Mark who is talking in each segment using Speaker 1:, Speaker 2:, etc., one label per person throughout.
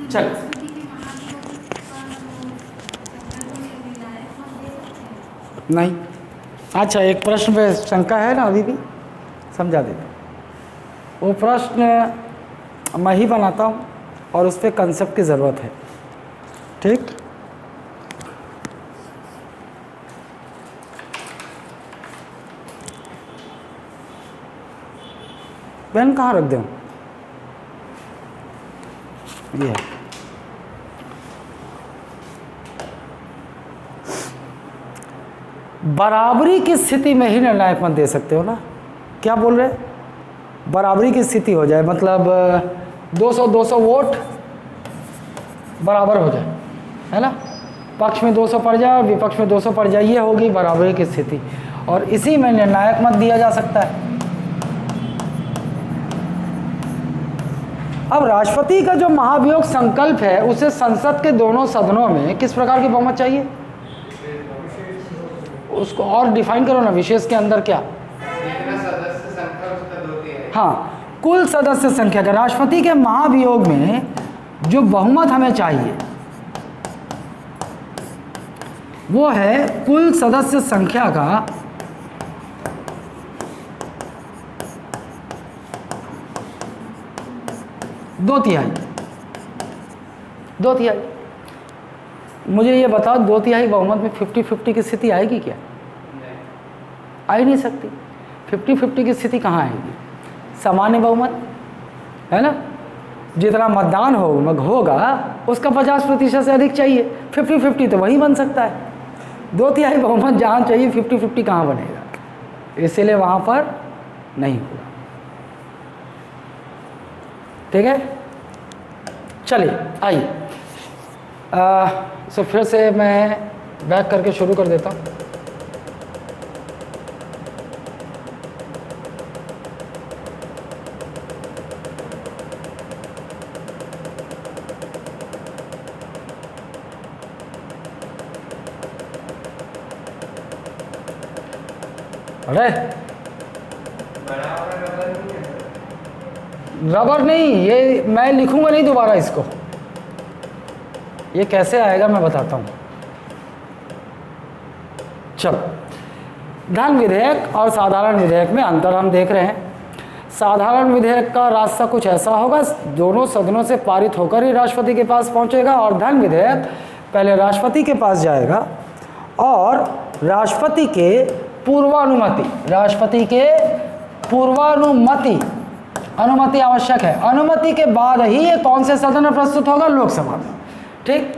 Speaker 1: चल नहीं, अच्छा एक प्रश्न पे शंका है ना, अभी भी समझा देता हूँ। वो प्रश्न मैं ही बनाता हूँ और उस पर कंसेप्ट की ज़रूरत है, ठीक। पेन कहाँ रख दूँ? ये है। बराबरी की स्थिति में ही निर्णायक मत दे सकते हो ना। क्या बोल रहे? बराबरी की स्थिति हो जाए, मतलब 200 वोट बराबर हो जाए, है ना, पक्ष में 200 पड़ जाए और विपक्ष में 200 पड़ जाए, ये होगी बराबरी की स्थिति, और इसी में निर्णायक मत दिया जा सकता है। अब राष्ट्रपति का जो महाभियोग संकल्प है, उसे संसद के दोनों सदनों में किस प्रकार की बहुमत चाहिए, उसको और डिफाइन करो ना। विशेष के अंदर क्या?
Speaker 2: सदस्य संख्या उसका 2/3।
Speaker 1: हाँ, कुल सदस्य संख्या का। राष्ट्रपति के महाभियोग में जो बहुमत हमें चाहिए वो है कुल सदस्य संख्या का 2/3। 2/3। मुझे ये बताओ, 2/3 बहुमत में 50-50 की स्थिति आएगी क्या? आ ही नहीं सकती। 50-50 की स्थिति कहाँ आएगी? सामान्य बहुमत है ना, जितना मतदान होगा उसका 50% से अधिक चाहिए। 50-50 तो वही बन सकता है। 2/3 बहुमत जहाँ चाहिए, 50-50 कहाँ बनेगा? इसलिए वहाँ पर नहीं होगा। ठीक है, चलिए आइए। सो फिर से मैं बैक करके शुरू कर देता हूँ। अरे रबर नहीं, ये मैं लिखूंगा नहीं दोबारा इसको। ये कैसे आएगा मैं बताता हूँ। चलो, धन विधेयक और साधारण विधेयक में अंतर हम देख रहे हैं। साधारण विधेयक का रास्ता कुछ ऐसा होगा, दोनों सदनों से पारित होकर ही राष्ट्रपति के पास पहुंचेगा, और धन विधेयक पहले राष्ट्रपति के पास जाएगा और राष्ट्रपति के पूर्वानुमति अनुमति आवश्यक है। अनुमति के बाद ही ये कौन से सदन में प्रस्तुत होगा? लोकसभा में, ठीक।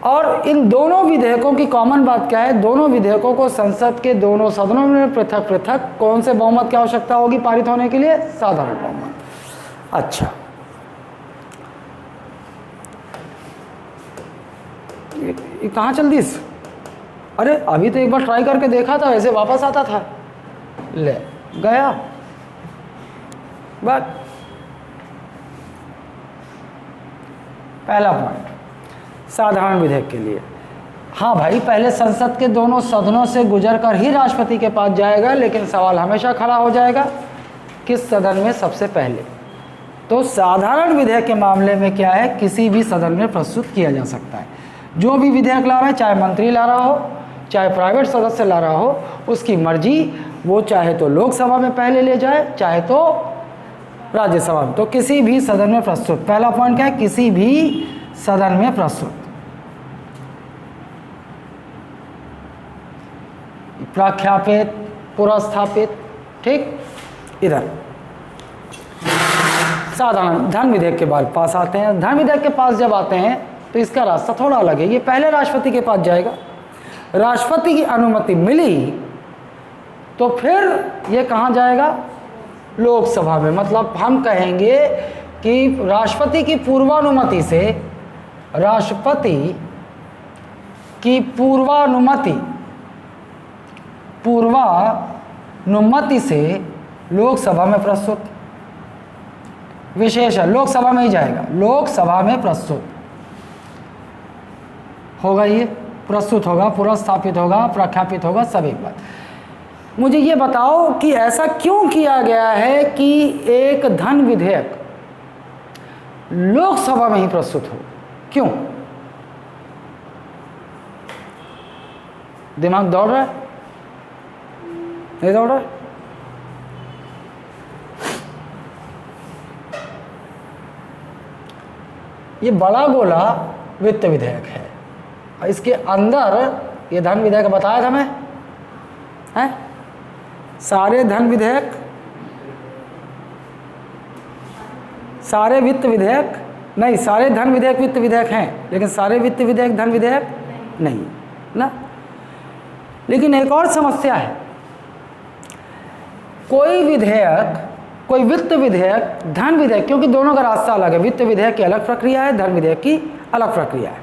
Speaker 1: और इन दोनों विधेयकों की कॉमन बात क्या है? दोनों विधेयकों को संसद के दोनों सदनों में पृथक पृथक कौन से बहुमत की आवश्यकता होगी पारित होने के लिए? साधारण बहुमत। अच्छा, ये कहाँ चल दी? अरे अभी तो एक बार ट्राई करके देखा था, ऐसे वापस आता था, ले गया बात। पहला पॉइंट साधारण विधेयक के लिए, हाँ भाई, पहले संसद के दोनों सदनों से गुजरकर ही राष्ट्रपति के पास जाएगा, लेकिन सवाल हमेशा खड़ा हो जाएगा किस सदन में सबसे पहले। तो साधारण विधेयक के मामले में क्या है, किसी भी सदन में प्रस्तुत किया जा सकता है। जो भी विधेयक ला रहा है, चाहे मंत्री ला रहा हो, चाहे प्राइवेट सदस्य ला रहा हो, उसकी मर्जी, वो चाहे तो लोकसभा में पहले ले जाए, चाहे तो राज्यसभा में। तो किसी भी सदन में प्रस्तुत। पहला पॉइंट क्या है? किसी भी सदन में प्रस्तुत। प्रख्यापित, पुरस्थापित, ठीक। इधर साधारण धन विधेयक के बाद पास आते हैं। धन विधेयक के पास जब आते हैं तो इसका रास्ता थोड़ा अलग है। ये पहले राष्ट्रपति के पास जाएगा, राष्ट्रपति की अनुमति मिली तो फिर ये कहाँ जाएगा? लोकसभा में। मतलब हम कहेंगे कि राष्ट्रपति की पूर्वानुमति से, राष्ट्रपति की पूर्वानुमति से लोकसभा में प्रस्तुत। विशेष है, लोकसभा में ही जाएगा, लोकसभा में प्रस्तुत होगा। ये प्रस्तुत होगा, पुरस्थापित होगा, प्रख्यापित होगा, सब एक बात। मुझे ये बताओ कि ऐसा क्यों किया गया है कि एक धन विधेयक लोकसभा में ही प्रस्तुत हो। क्यों? दिमाग दौड़ रहा है? नहीं दौड़ रहा है? ये बड़ा गोला वित्त विधेयक है और इसके अंदर ये धन विधेयक बताया था मैं, है? सारे धन विधेयक, सारे वित्त विधेयक नहीं, सारे धन विधेयक वित्त विधेयक हैं, लेकिन सारे वित्त विधेयक धन विधेयक नहीं ना। लेकिन एक और समस्या है, कोई विधेयक, कोई वित्त विधेयक, धन विधेयक, क्योंकि दोनों का रास्ता अलग है, वित्त विधेयक की अलग प्रक्रिया है, धन विधेयक की अलग प्रक्रिया है।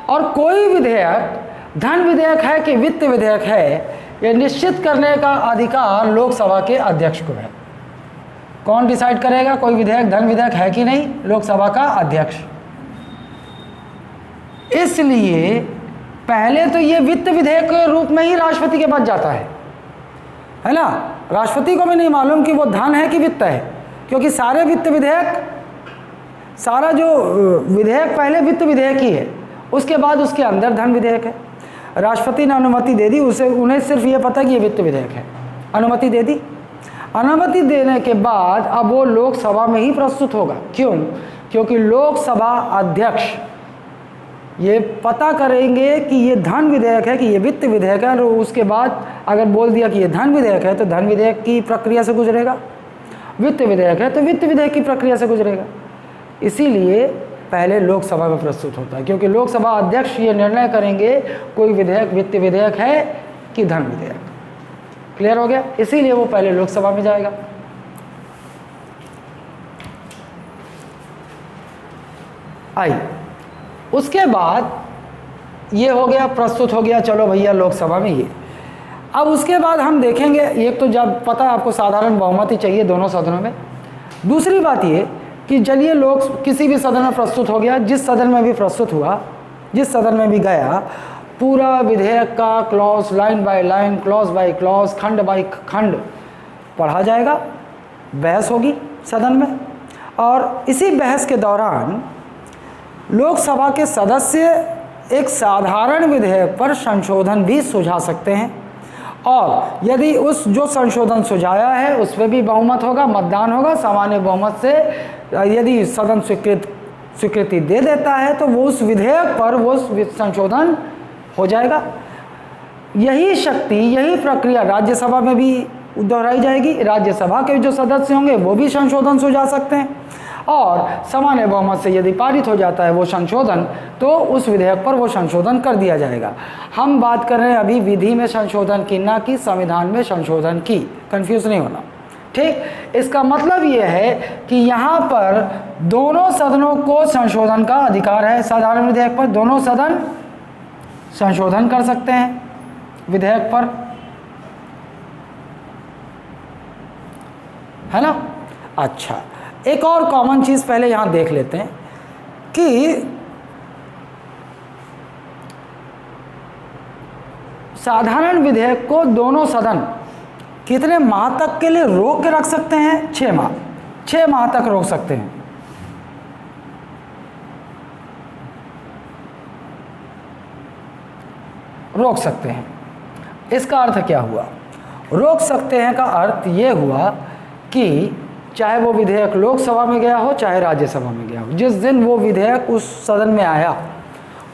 Speaker 1: और कोई विधेयक धन विधेयक है कि वित्त विधेयक है, यह निश्चित करने का अधिकार लोकसभा के अध्यक्ष को है। कौन डिसाइड करेगा कोई विधेयक धन विधेयक है कि नहीं? लोकसभा का अध्यक्ष। इसलिए पहले तो ये वित्त विधेयक के रूप में ही राष्ट्रपति के पास जाता है ना। राष्ट्रपति को भी नहीं मालूम कि वो धन है कि वित्त है, क्योंकि सारे वित्त विधेयक, सारा जो विधेयक पहले वित्त विधेयक ही है, उसके बाद उसके अंदर धन विधेयक है। राष्ट्रपति ने अनुमति दे दी, उसे उन्हें सिर्फ ये पता कि ये वित्त विधेयक है, अनुमति दे दी। अनुमति देने के बाद अब वो लोकसभा में ही प्रस्तुत होगा। क्यों? क्योंकि लोकसभा अध्यक्ष ये पता करेंगे कि ये धन विधेयक है कि ये वित्त विधेयक है, और उसके बाद अगर बोल दिया कि ये धन विधेयक है तो धन विधेयक की प्रक्रिया से गुजरेगा, वित्त विधेयक है तो वित्त विधेयक की प्रक्रिया से गुजरेगा। इसीलिए पहले लोकसभा में प्रस्तुत होता है, क्योंकि लोकसभा अध्यक्ष ये निर्णय करेंगे कोई विधेयक वित्त विधेयक है कि धन विधेयक। क्लियर हो गया? इसीलिए वो पहले लोकसभा में जाएगा। आइए, उसके बाद ये हो गया, प्रस्तुत हो गया, चलो भैया लोकसभा में ये। अब उसके बाद हम देखेंगे, एक तो जब पता है आपको साधारण बहुमत ही चाहिए दोनों सदनों में। दूसरी बात ये कि चलिए लोग किसी भी सदन में प्रस्तुत हो गया, जिस सदन में भी प्रस्तुत हुआ, जिस सदन में भी गया, पूरा विधेयक का clause, line by line, clause by clause, खंड बाय खंड पढ़ा जाएगा, बहस होगी सदन में। और इसी बहस के दौरान लोकसभा के सदस्य एक साधारण विधेयक पर संशोधन भी सुझा सकते हैं, और यदि उस जो संशोधन सुझाया है उस पर भी बहुमत होगा, मतदान होगा, सामान्य बहुमत से यदि सदन स्वीकृति दे देता है तो वो उस विधेयक पर वो संशोधन हो जाएगा। यही शक्ति, यही प्रक्रिया राज्यसभा में भी दोहराई जाएगी। राज्यसभा के जो सदस्य होंगे वो भी संशोधन सुझा सकते हैं, और सामान्य बहुमत से यदि पारित हो जाता है वो संशोधन, तो उस विधेयक पर वो संशोधन कर दिया जाएगा। हम बात कर रहे हैं अभी विधि में संशोधन की, ना कि संविधान में संशोधन की। कंफ्यूज नहीं होना, ठीक? इसका मतलब ये है कि यहाँ पर दोनों सदनों को संशोधन का अधिकार है। साधारण विधेयक पर दोनों सदन संशोधन कर सकते हैं विधेयक पर, है ना। अच्छा, एक और कॉमन चीज़ पहले यहाँ देख लेते हैं कि साधारण विधेयक को दोनों सदन कितने माह तक के लिए रोक के रख सकते हैं? 6 माह। 6 माह तक रोक सकते हैं। रोक सकते हैं। इसका अर्थ क्या हुआ? रोक सकते हैं का अर्थ ये हुआ कि चाहे वो विधेयक लोकसभा में गया हो चाहे राज्यसभा में गया हो, जिस दिन वो विधेयक उस सदन में आया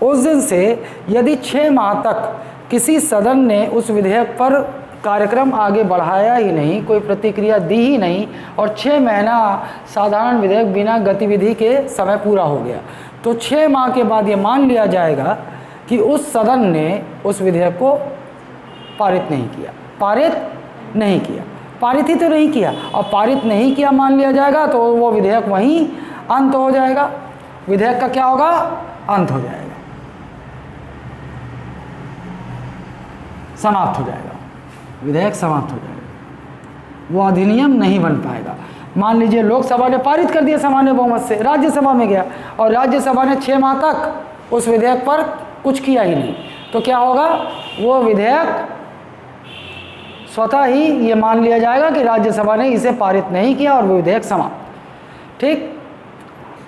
Speaker 1: उस दिन से यदि 6 माह तक किसी सदन ने उस विधेयक पर कार्यक्रम आगे बढ़ाया ही नहीं, कोई प्रतिक्रिया दी ही नहीं, और 6 महीना साधारण विधेयक बिना गतिविधि के समय पूरा हो गया, तो 6 माह के बाद ये मान लिया जाएगा कि उस सदन ने उस विधेयक को पारित नहीं किया। पारित नहीं किया, पारित ही तो नहीं किया, और पारित नहीं किया मान लिया जाएगा तो वो विधेयक वहीं अंत हो जाएगा। विधेयक का क्या होगा? अंत हो जाएगा, समाप्त हो जाएगा, विधेयक समाप्त हो जाएगा, वो अधिनियम नहीं बन पाएगा। मान लीजिए लोकसभा ने पारित कर दिया सामान्य बहुमत से, राज्यसभा में गया और राज्यसभा ने 6 माह तक उस विधेयक पर कुछ किया ही नहीं, तो क्या होगा? वो विधेयक स्वतः ही ये मान लिया जाएगा कि राज्यसभा ने इसे पारित नहीं किया और वो विधेयक समाप्त, ठीक।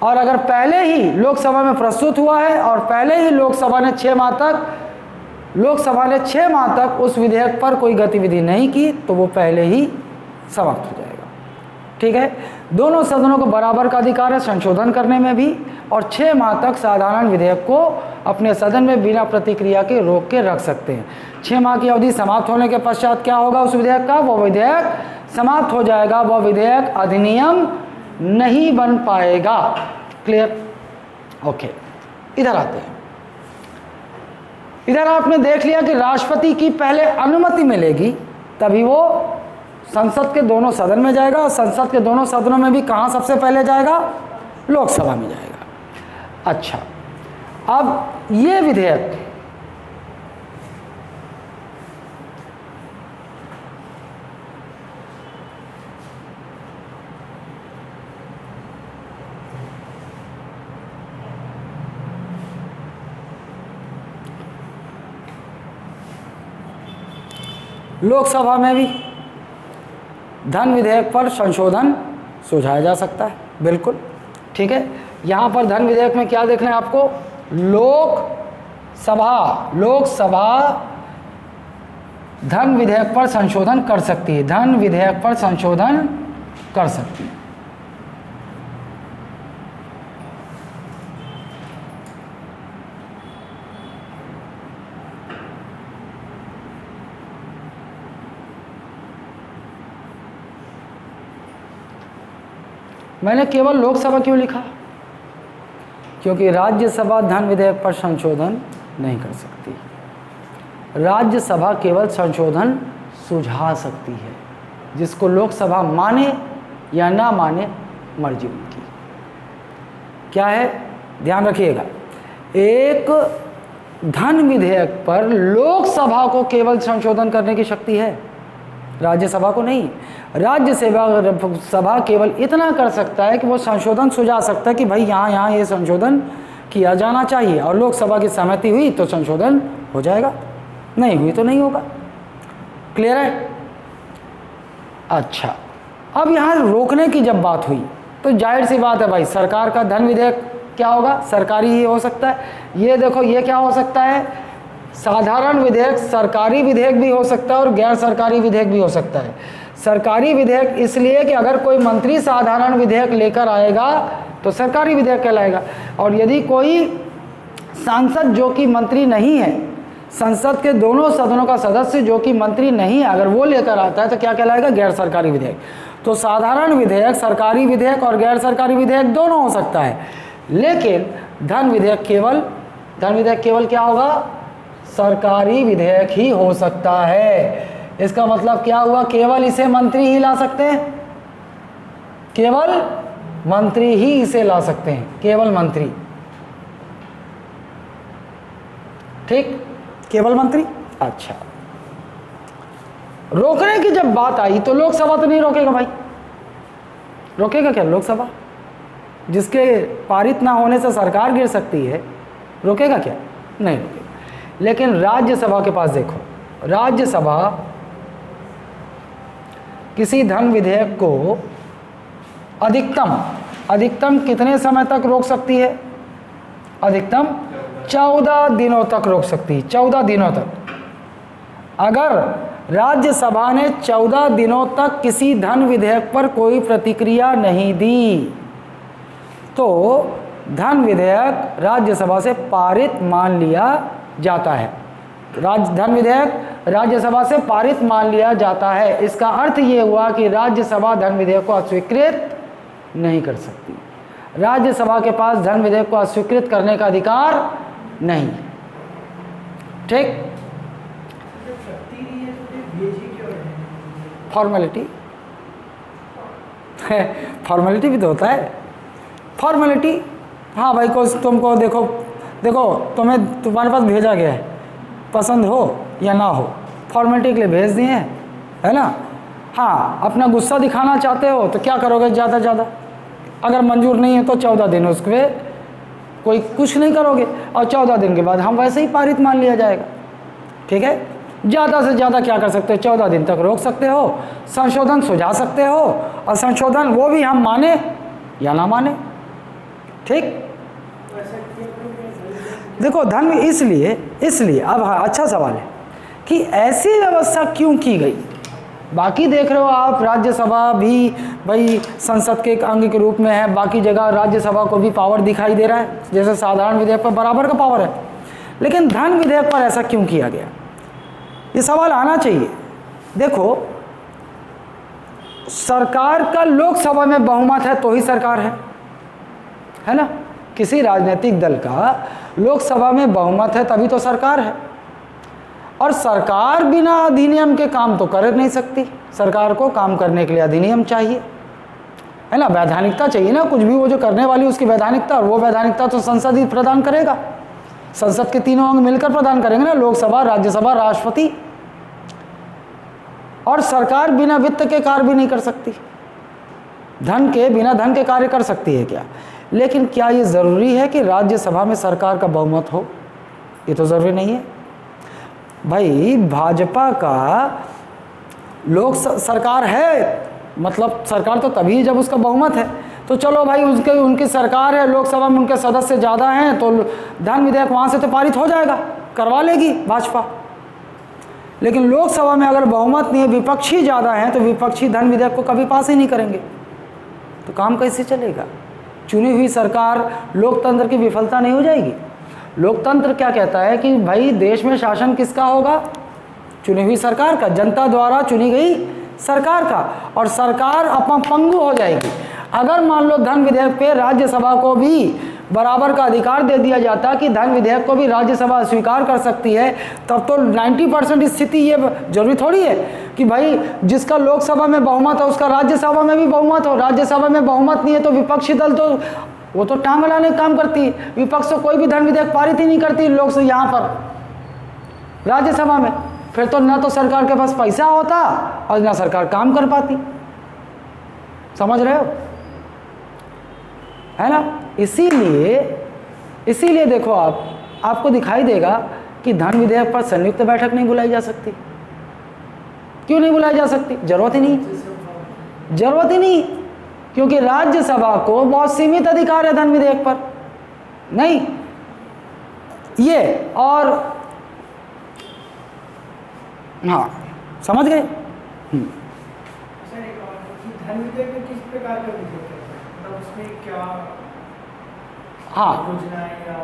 Speaker 1: और अगर पहले ही लोकसभा में प्रस्तुत हुआ है और पहले ही लोकसभा ने 6 माह तक उस विधेयक पर कोई गतिविधि नहीं की तो वो पहले ही समाप्त हो जाएगा। ठीक है, दोनों सदनों को बराबर का अधिकार है संशोधन करने में भी, और 6 माह तक साधारण विधेयक को अपने सदन में बिना प्रतिक्रिया के रोक के रख सकते हैं। 6 माह की अवधि समाप्त होने के पश्चात क्या होगा उस विधेयक का? वो विधेयक समाप्त हो जाएगा, वह विधेयक अधिनियम नहीं बन पाएगा। क्लियर? ओके, इधर आते हैं। इधर आपने देख लिया कि राष्ट्रपति की पहले अनुमति मिलेगी तभी वो संसद के दोनों सदन में जाएगा, और संसद के दोनों सदनों में भी कहाँ सबसे पहले जाएगा? लोकसभा में जाएगा। अच्छा, अब ये विधेयक लोकसभा में भी धन विधेयक पर संशोधन सुझाया जा सकता है, बिल्कुल। ठीक है, यहाँ पर धन विधेयक में क्या देखना है आपको? लोकसभा धन विधेयक पर संशोधन कर सकती है, धन विधेयक पर संशोधन कर सकती है। मैंने केवल लोकसभा क्यों लिखा? क्योंकि राज्यसभा धन विधेयक पर संशोधन नहीं कर सकती। राज्यसभा केवल संशोधन सुझा सकती है, जिसको लोकसभा माने या ना माने मर्जी उनकी। क्या है? ध्यान रखिएगा, एक धन विधेयक पर लोकसभा को केवल संशोधन करने की शक्ति है, राज्यसभा को नहीं। राज्यसभा केवल इतना कर सकता है कि वो संशोधन सुझा सकता है कि भाई यहाँ ये संशोधन किया जाना चाहिए, और लोकसभा की सहमति हुई तो संशोधन हो जाएगा, नहीं हुई तो नहीं होगा। क्लियर है? अच्छा, अब यहाँ रोकने की जब बात हुई तो जाहिर सी बात है भाई, सरकार का धन विधेयक क्या होगा? सरकारी ही हो सकता है। ये देखो, ये क्या हो सकता है? साधारण विधेयक सरकारी विधेयक भी हो सकता है और गैर सरकारी विधेयक भी हो सकता है। सरकारी विधेयक इसलिए कि अगर कोई मंत्री साधारण विधेयक लेकर आएगा तो सरकारी विधेयक कहलाएगा, और यदि कोई सांसद जो कि मंत्री नहीं है, संसद के दोनों सदनों का सदस्य जो कि मंत्री नहीं है, अगर वो लेकर आता है तो क्या कहलाएगा? गैर सरकारी विधेयक। तो साधारण विधेयक, सरकारी विधेयक और गैर सरकारी विधेयक दोनों हो सकता है, लेकिन धन विधेयक केवल क्या होगा? सरकारी विधेयक ही हो सकता है। इसका मतलब क्या हुआ? केवल इसे मंत्री ही ला सकते हैं, केवल मंत्री ही इसे ला सकते हैं, केवल मंत्री। ठीक, केवल मंत्री। अच्छा, रोकने की जब बात आई तो लोकसभा तो नहीं रोकेगा भाई। रोकेगा क्या लोकसभा? जिसके पारित ना होने से सरकार गिर सकती है, रोकेगा क्या? नहीं रोकेगा। लेकिन राज्यसभा के पास देखो, राज्यसभा किसी धन विधेयक को अधिकतम कितने समय तक रोक सकती है? अधिकतम 14 दिनों तक रोक सकती है, 14 दिनों तक। अगर राज्यसभा ने 14 दिनों तक किसी धन विधेयक पर कोई प्रतिक्रिया नहीं दी तो धन विधेयक राज्यसभा से पारित मान लिया जाता है। धन विधेयक राज्यसभा से पारित मान लिया जाता है। इसका अर्थ ये हुआ कि राज्यसभा धन विधेयक को अस्वीकृत नहीं कर सकती। राज्यसभा के पास धन विधेयक को अस्वीकृत करने का अधिकार नहीं। ठीक, फॉर्मेलिटी फॉर्मेलिटी भी तो होता है। फॉर्मेलिटी, हाँ भाई, को तुमको देखो तुम्हारे पास भेजा गया है, पसंद हो या ना हो, फॉर्मेलिटी के लिए भेज दिए हैं, है ना। हाँ, अपना गुस्सा दिखाना चाहते हो तो क्या करोगे? ज़्यादा ज़्यादा अगर मंजूर नहीं है तो 14 दिन उस पर कोई कुछ नहीं करोगे, और 14 दिन के बाद हम वैसे ही पारित मान लिया जाएगा। ठीक है, ज़्यादा से ज़्यादा क्या कर सकते हो? 14 दिन तक रोक सकते हो, संशोधन सुझा सकते हो, और संशोधन वो भी हम माने या ना माने। ठीक। देखो धन इसलिए अब हाँ, अच्छा सवाल है कि ऐसी व्यवस्था क्यों की गई। बाकी देख रहे हो आप, राज्यसभा भी भाई संसद के एक अंग के रूप में है, बाकी जगह राज्यसभा को भी पावर दिखाई दे रहा है, जैसे साधारण विधेयक पर बराबर का पावर है, लेकिन धन विधेयक पर ऐसा क्यों किया गया, ये सवाल आना चाहिए। देखो, सरकार का लोकसभा में बहुमत है तो ही सरकार है ना। किसी राजनीतिक दल का लोकसभा में बहुमत है तभी तो सरकार है, और सरकार बिना अधिनियम के काम तो कर नहीं सकती। सरकार को काम करने के लिए अधिनियम चाहिए, है ना, वैधानिकता चाहिए ना, कुछ भी वो जो करने वाली उसकी वैधानिकता, और वो वैधानिकता तो संसद ही प्रदान करेगा। संसद के तीनों अंग मिलकर प्रदान करेंगे ना, लोकसभा, राज्यसभा, राष्ट्रपति। और सरकार बिना वित्त के कार्य भी नहीं कर सकती, बिना धन के कार्य कर सकती है क्या? लेकिन क्या ये ज़रूरी है कि राज्यसभा में सरकार का बहुमत हो? ये तो ज़रूरी नहीं है भाई। भाजपा का सरकार है, मतलब सरकार तो तभी जब उसका बहुमत है। तो चलो भाई, उनकी सरकार है, लोकसभा में उनके सदस्य ज़्यादा हैं, तो धन विधेयक वहाँ से तो पारित हो जाएगा, करवा लेगी भाजपा। लेकिन लोकसभा में अगर बहुमत नहीं है, विपक्षी ज़्यादा हैं, तो विपक्षी धन विधेयक को कभी पास ही नहीं करेंगे, तो काम कैसे चलेगा? चुनी हुई सरकार, लोकतंत्र की विफलता नहीं हो जाएगी। लोकतंत्र क्या कहता है कि भाई देश में शासन किसका होगा? चुनी हुई सरकार का, जनता द्वारा चुनी गई सरकार का, और सरकार अपना पंगु हो जाएगी। अगर मान लो धन विधेयक पे राज्यसभा को भी बराबर का अधिकार दे दिया जाता कि धन विधेयक को भी राज्यसभा स्वीकार कर सकती है, तब तो 90% स्थिति ये जरूरी थोड़ी है कि भाई जिसका लोकसभा में बहुमत है उसका राज्यसभा में भी बहुमत हो। राज्यसभा में बहुमत नहीं है तो विपक्षी दल तो वो तो टांग अड़ाने का काम करती है। विपक्ष तो कोई भी धन विधेयक पारित ही नहीं करती लोकसभा, यहाँ पर राज्यसभा में। फिर तो ना तो सरकार के पास पैसा होता और ना सरकार काम कर पाती। समझ रहे हो, है ना? इसीलिए देखो, आपको दिखाई देगा कि धन विधेयक पर संयुक्त बैठक नहीं बुलाई जा सकती। क्यों नहीं बुलाई जा सकती? जरूरत ही नहीं, क्योंकि राज्यसभा को बहुत सीमित अधिकार है धन विधेयक पर। नहीं, ये और हाँ, समझ गए?
Speaker 3: धन विधेयक में किस प्रकार का विधेयक है, मतलब उसमें क्या
Speaker 1: हाँ,
Speaker 3: योजनाएं या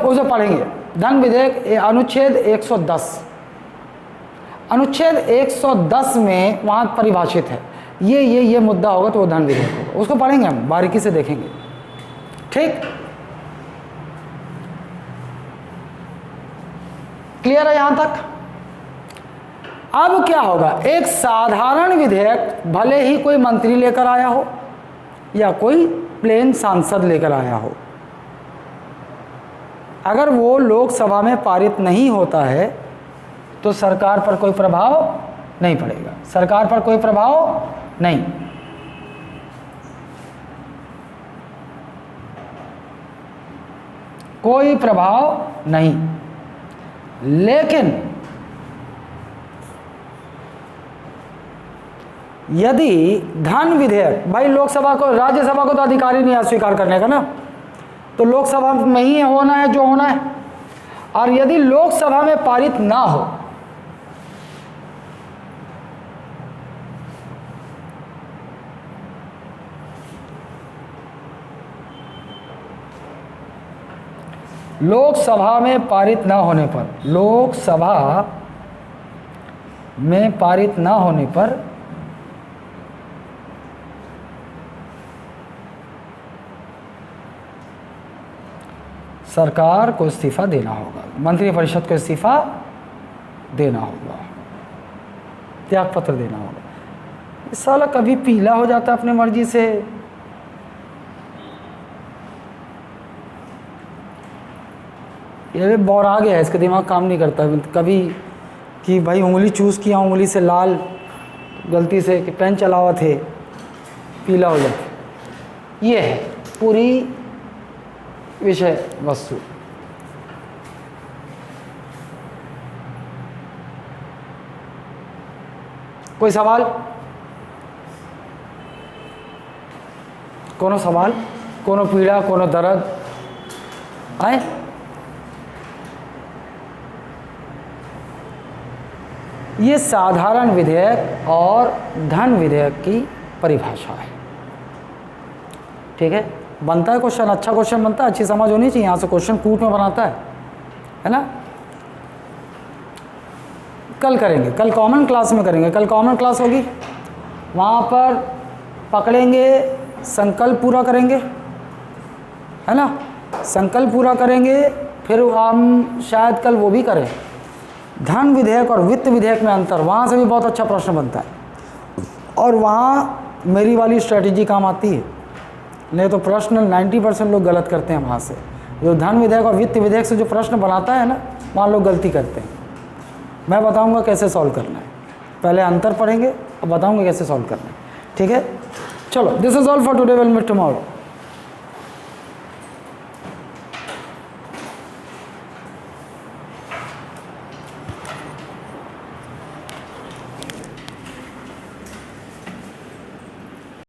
Speaker 1: उसे पढ़ेंगे। धन विधेयक अनुच्छेद 110, अनुच्छेद 110 में वहाँ परिभाषित है ये मुद्दा होगा तो वो धन विधेयक होगा। उसको पढ़ेंगे, हम बारीकी से देखेंगे। ठीक, क्लियर है यहाँ तक? अब क्या होगा, एक साधारण विधेयक भले ही कोई मंत्री लेकर आया हो या कोई प्लेन सांसद लेकर आया हो, अगर वो लोकसभा में पारित नहीं होता है तो सरकार पर कोई प्रभाव नहीं पड़ेगा। सरकार पर कोई प्रभाव नहीं। कोई प्रभाव नहीं। लेकिन यदि धन विधेयक, भाई लोकसभा को, राज्यसभा को तो अधिकार ही नहीं है स्वीकार करने का ना, तो लोकसभा में ही होना है जो होना है। और यदि लोकसभा में पारित ना हो लोकसभा में पारित ना होने पर, लोकसभा में पारित ना होने पर सरकार को इस्तीफा देना होगा, मंत्रिपरिषद को इस्तीफा देना होगा, त्यागपत्र देना होगा। इस साला कभी पीला हो जाता अपने मर्जी से, ये बौरा गया है, इसका दिमाग काम नहीं करता कभी कि भाई उंगली चूस किया, उंगली से लाल गलती से कि पेन चलावा थे, पीला हो जाता। ये है पूरी विषय वस्तु। कोई सवाल? कोनो सवाल? कोनो पीड़ा, कोनो दर्द आए। ये साधारण विधेयक और धन विधेयक की परिभाषा है। ठीक है, बनता है क्वेश्चन, अच्छा क्वेश्चन बनता है, अच्छी समझ होनी चाहिए। यहाँ से क्वेश्चन कूट में बनाता है ना। कल करेंगे, कल कॉमन क्लास में करेंगे। कल कॉमन क्लास होगी, वहाँ पर पकड़ेंगे, संकल्प पूरा करेंगे, है ना। संकल्प पूरा करेंगे, फिर हम शायद कल वो भी करें, धन विधेयक और वित्त विधेयक में अंतर। वहाँ से भी बहुत अच्छा प्रश्न बनता है और वहाँ मेरी वाली स्ट्रेटजी काम आती है। नहीं तो प्रश्न 90% लोग गलत करते हैं वहाँ से। जो धन विधेयक और वित्त विधेयक से जो प्रश्न बनाता है ना, वहाँ लोग गलती करते हैं। मैं बताऊँगा कैसे सॉल्व करना है। पहले अंतर पढ़ेंगे, अब बताऊँगा कैसे सॉल्व करना है। ठीक है, चलो, this is all for today, will meet tomorrow.